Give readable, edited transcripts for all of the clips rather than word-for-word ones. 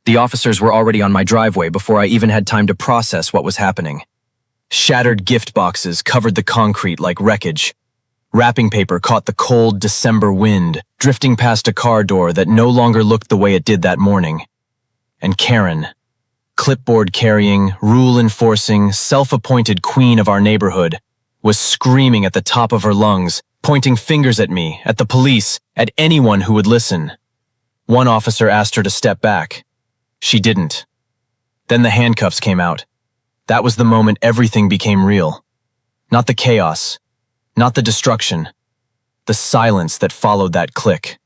The officers were already on my driveway before I even had time to process what was happening. Shattered gift boxes covered the concrete like wreckage. Wrapping paper caught the cold December wind, drifting past a car door that no longer looked the way it did that morning. And Karen, clipboard-carrying, rule-enforcing, self-appointed queen of our neighborhood, was screaming at the top of her lungs, pointing fingers at me, at the police, at anyone who would listen. One officer asked her to step back. She didn't. Then the handcuffs came out. That was the moment everything became real. Not the chaos, not the destruction, the silence that followed that click.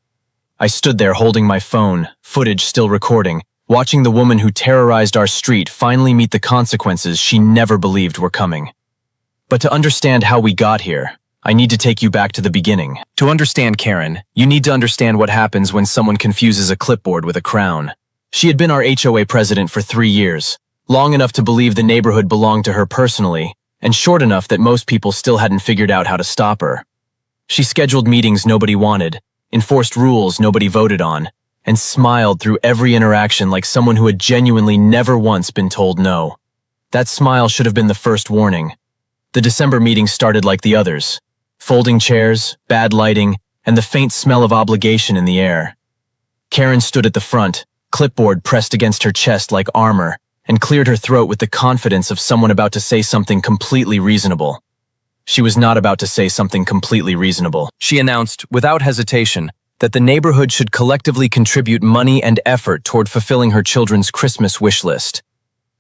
I stood there holding my phone, footage still recording, watching the woman who terrorized our street finally meet the consequences she never believed were coming. But to understand how we got here, I need to take you back to the beginning. To understand Karen, you need to understand what happens when someone confuses a clipboard with a crown. She had been our HOA president for 3 years, long enough to believe the neighborhood belonged to her personally, and short enough that most people still hadn't figured out how to stop her. She scheduled meetings nobody wanted, enforced rules nobody voted on, and smiled through every interaction like someone who had genuinely never once been told no. That smile should have been the first warning. The December meeting started like the others. Folding chairs, bad lighting, and the faint smell of obligation in the air. Karen stood at the front, clipboard pressed against her chest like armor, and cleared her throat with the confidence of someone about to say something completely reasonable. She was not about to say something completely reasonable. She announced, without hesitation, that the neighborhood should collectively contribute money and effort toward fulfilling her children's Christmas wish list,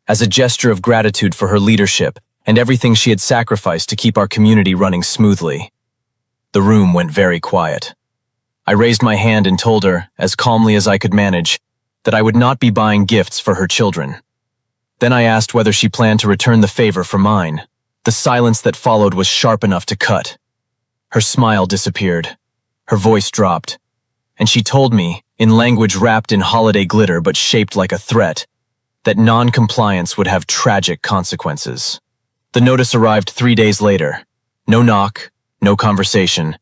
as a gesture of gratitude for her leadership and everything she had sacrificed to keep our community running smoothly. The room went very quiet. I raised my hand and told her, as calmly as I could manage, that I would not be buying gifts for her children. Then I asked whether she planned to return the favor for mine. The silence that followed was sharp enough to cut. Her smile disappeared. Her voice dropped. And she told me, in language wrapped in holiday glitter but shaped like a threat, that non-compliance would have tragic consequences. The notice arrived 3 days later. No knock, no conversation.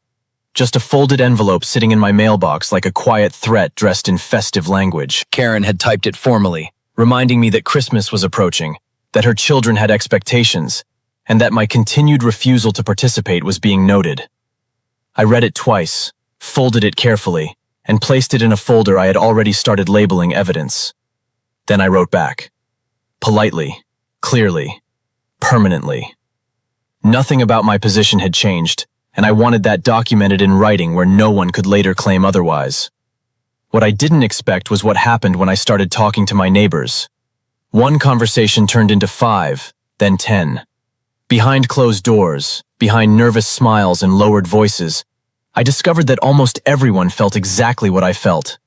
Just a folded envelope sitting in my mailbox like a quiet threat dressed in festive language. Karen had typed it formally, reminding me that Christmas was approaching, that her children had expectations, and that my continued refusal to participate was being noted. I read it twice, folded it carefully, and placed it in a folder I had already started labeling evidence. Then I wrote back. Politely, clearly, permanently. Nothing about my position had changed, and I wanted that documented in writing where no one could later claim otherwise. What I didn't expect was what happened when I started talking to my neighbors. One conversation turned into 5, then 10. Behind closed doors, behind nervous smiles and lowered voices, I discovered that almost everyone felt exactly what I felt.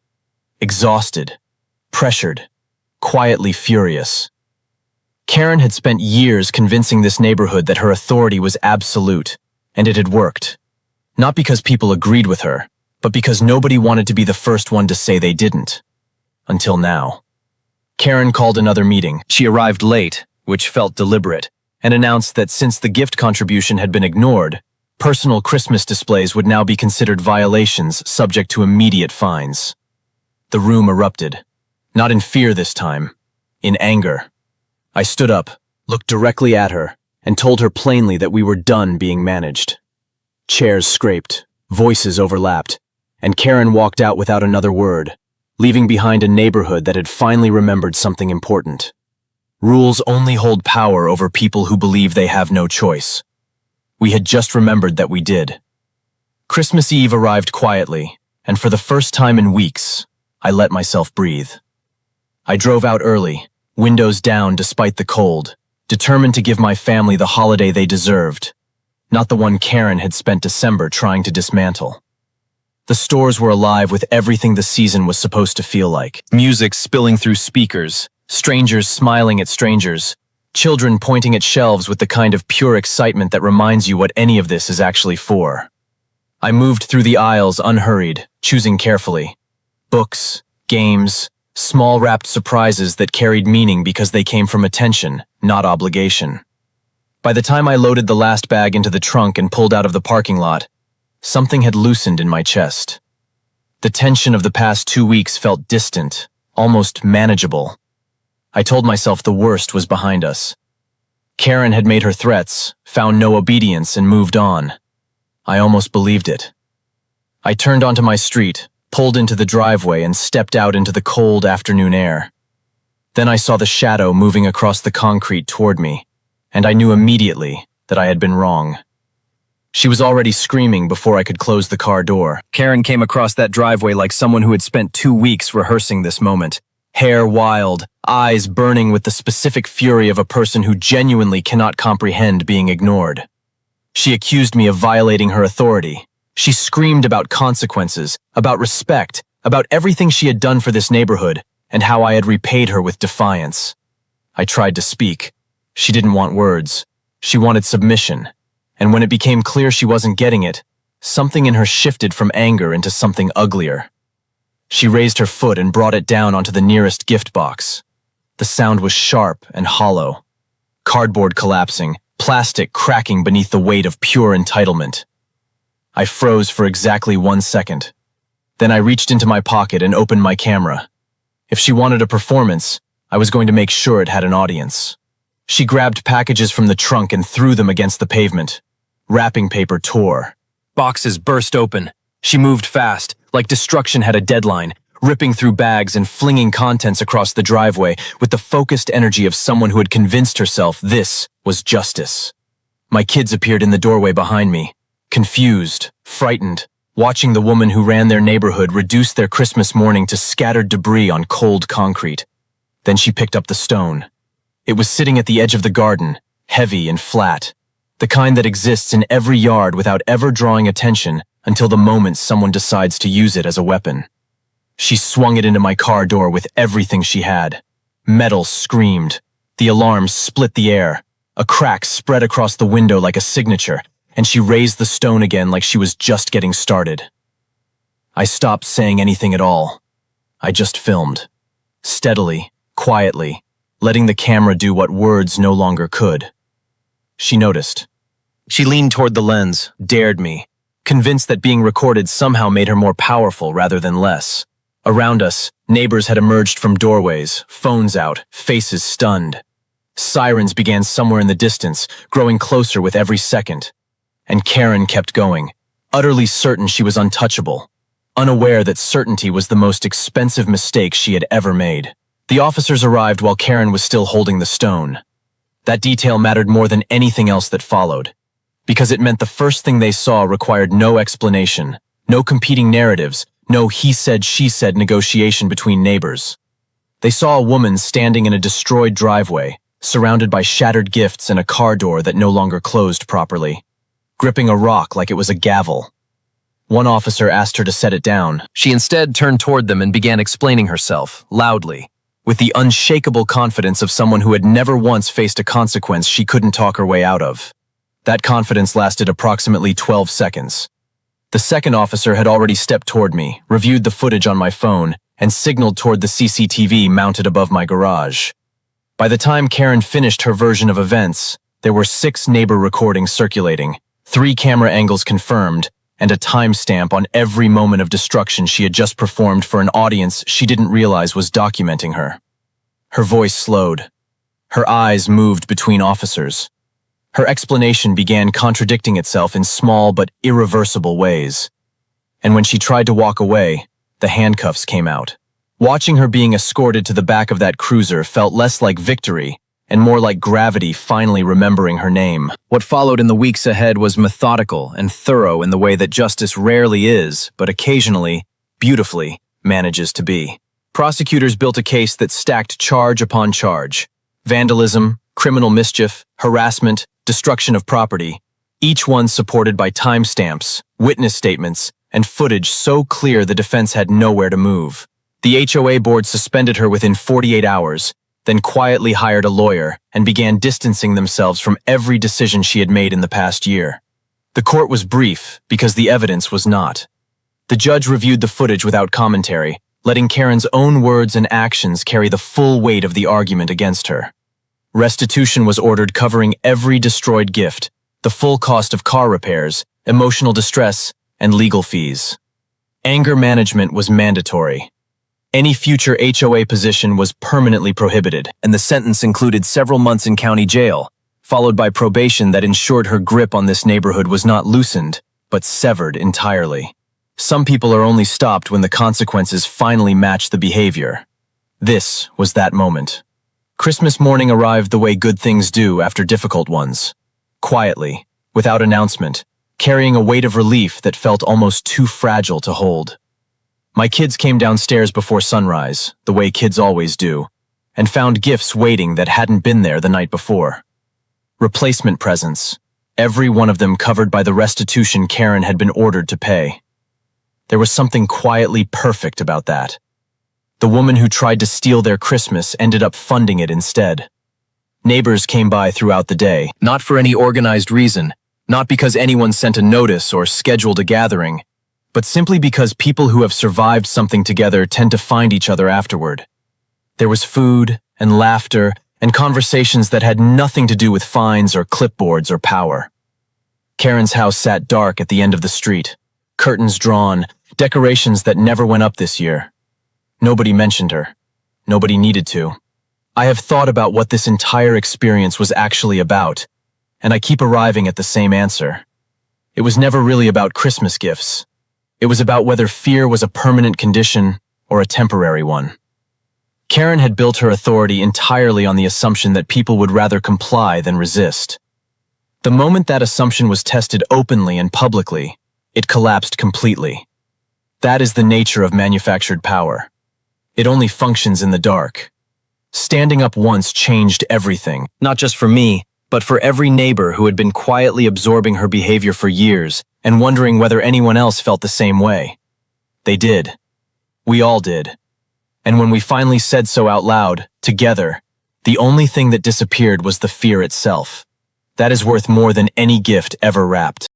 Exhausted, pressured, quietly furious. Karen had spent years convincing this neighborhood that her authority was absolute, and it had worked. Not because people agreed with her, but because nobody wanted to be the first one to say they didn't. Until now. Karen called another meeting. She arrived late, which felt deliberate, and announced that since the gift contribution had been ignored, personal Christmas displays would now be considered violations subject to immediate fines. The room erupted. Not in fear this time, in anger. I stood up, looked directly at her, and told her plainly that we were done being managed. Chairs scraped, voices overlapped, and Karen walked out without another word, leaving behind a neighborhood that had finally remembered something important. Rules only hold power over people who believe they have no choice. We had just remembered that we did. Christmas Eve arrived quietly, and for the first time in weeks, I let myself breathe. I drove out early, windows down despite the cold, determined to give my family the holiday they deserved, not the one Karen had spent December trying to dismantle. The stores were alive with everything the season was supposed to feel like. Music spilling through speakers, strangers smiling at strangers, children pointing at shelves with the kind of pure excitement that reminds you what any of this is actually for. I moved through the aisles unhurried, choosing carefully. Books, games, small wrapped surprises that carried meaning because they came from attention, not obligation. By the time I loaded the last bag into the trunk and pulled out of the parking lot, something had loosened in my chest. The tension of the past 2 weeks felt distant, almost manageable. I told myself the worst was behind us. Karen had made her threats, found no obedience, and moved on. I almost believed it. I turned onto my street, pulled into the driveway, and stepped out into the cold afternoon air. Then I saw the shadow moving across the concrete toward me, and I knew immediately that I had been wrong. She was already screaming before I could close the car door. Karen came across that driveway like someone who had spent 2 weeks rehearsing this moment. Hair wild, eyes burning with the specific fury of a person who genuinely cannot comprehend being ignored. She accused me of violating her authority. She screamed about consequences, about respect, about everything she had done for this neighborhood, and how I had repaid her with defiance. I tried to speak. She didn't want words. She wanted submission. And when it became clear she wasn't getting it, something in her shifted from anger into something uglier. She raised her foot and brought it down onto the nearest gift box. The sound was sharp and hollow. Cardboard collapsing, plastic cracking beneath the weight of pure entitlement. I froze for exactly 1 second. Then I reached into my pocket and opened my camera. If she wanted a performance, I was going to make sure it had an audience. She grabbed packages from the trunk and threw them against the pavement. Wrapping paper tore. Boxes burst open. She moved fast, like destruction had a deadline, ripping through bags and flinging contents across the driveway with the focused energy of someone who had convinced herself this was justice. My kids appeared in the doorway behind me, confused, frightened, watching the woman who ran their neighborhood reduce their Christmas morning to scattered debris on cold concrete. Then she picked up the stone. It was sitting at the edge of the garden, heavy and flat, the kind that exists in every yard without ever drawing attention until the moment someone decides to use it as a weapon. She swung it into my car door with everything she had. Metal screamed. The alarm split the air. A crack spread across the window like a signature, and she raised the stone again like she was just getting started. I stopped saying anything at all. I just filmed. Steadily, quietly, letting the camera do what words no longer could. She noticed. She leaned toward the lens, dared me, convinced that being recorded somehow made her more powerful rather than less. Around us, neighbors had emerged from doorways, phones out, faces stunned. Sirens began somewhere in the distance, growing closer with every second. And Karen kept going, utterly certain she was untouchable, unaware that certainty was the most expensive mistake she had ever made. The officers arrived while Karen was still holding the stone. That detail mattered more than anything else that followed, because it meant the first thing they saw required no explanation, no competing narratives, no he said, she said negotiation between neighbors. They saw a woman standing in a destroyed driveway, surrounded by shattered gifts and a car door that no longer closed properly, gripping a rock like it was a gavel. One officer asked her to set it down. She instead turned toward them and began explaining herself, loudly, with the unshakable confidence of someone who had never once faced a consequence she couldn't talk her way out of. That confidence lasted approximately 12 seconds. The second officer had already stepped toward me, reviewed the footage on my phone, and signaled toward the CCTV mounted above my garage. By the time Karen finished her version of events, there were 6 neighbor recordings circulating, 3 camera angles confirmed, and a timestamp on every moment of destruction she had just performed for an audience she didn't realize was documenting her. Her voice slowed. Her eyes moved between officers. Her explanation began contradicting itself in small but irreversible ways. And when she tried to walk away, the handcuffs came out. Watching her being escorted to the back of that cruiser felt less like victory and more like gravity finally remembering her name. What followed in the weeks ahead was methodical and thorough in the way that justice rarely is, but occasionally, beautifully, manages to be. Prosecutors built a case that stacked charge upon charge. Vandalism, criminal mischief, harassment, destruction of property, each one supported by timestamps, witness statements, and footage so clear the defense had nowhere to move. The HOA board suspended her within 48 hours, then quietly hired a lawyer and began distancing themselves from every decision she had made in the past year. The court was brief because the evidence was not. The judge reviewed the footage without commentary, letting Karen's own words and actions carry the full weight of the argument against her. Restitution was ordered covering every destroyed gift, the full cost of car repairs, emotional distress, and legal fees. Anger management was mandatory. Any future HOA position was permanently prohibited, and the sentence included several months in county jail, followed by probation that ensured her grip on this neighborhood was not loosened, but severed entirely. Some people are only stopped when the consequences finally match the behavior. This was that moment. Christmas morning arrived the way good things do after difficult ones. Quietly, without announcement, carrying a weight of relief that felt almost too fragile to hold. My kids came downstairs before sunrise, the way kids always do, and found gifts waiting that hadn't been there the night before. Replacement presents, every one of them covered by the restitution Karen had been ordered to pay. There was something quietly perfect about that. The woman who tried to steal their Christmas ended up funding it instead. Neighbors came by throughout the day, not for any organized reason, not because anyone sent a notice or scheduled a gathering, but simply because people who have survived something together tend to find each other afterward. There was food and laughter and conversations that had nothing to do with fines or clipboards or power. Karen's house sat dark at the end of the street, curtains drawn, decorations that never went up this year. Nobody mentioned her. Nobody needed to. I have thought about what this entire experience was actually about, and I keep arriving at the same answer. It was never really about Christmas gifts. It was about whether fear was a permanent condition or a temporary one. Karen had built her authority entirely on the assumption that people would rather comply than resist. The moment that assumption was tested openly and publicly, it collapsed completely. That is the nature of manufactured power. It only functions in the dark. Standing up once changed everything, not just for me, but for every neighbor who had been quietly absorbing her behavior for years and wondering whether anyone else felt the same way. They did. We all did. And when we finally said so out loud, together, the only thing that disappeared was the fear itself. That is worth more than any gift ever wrapped.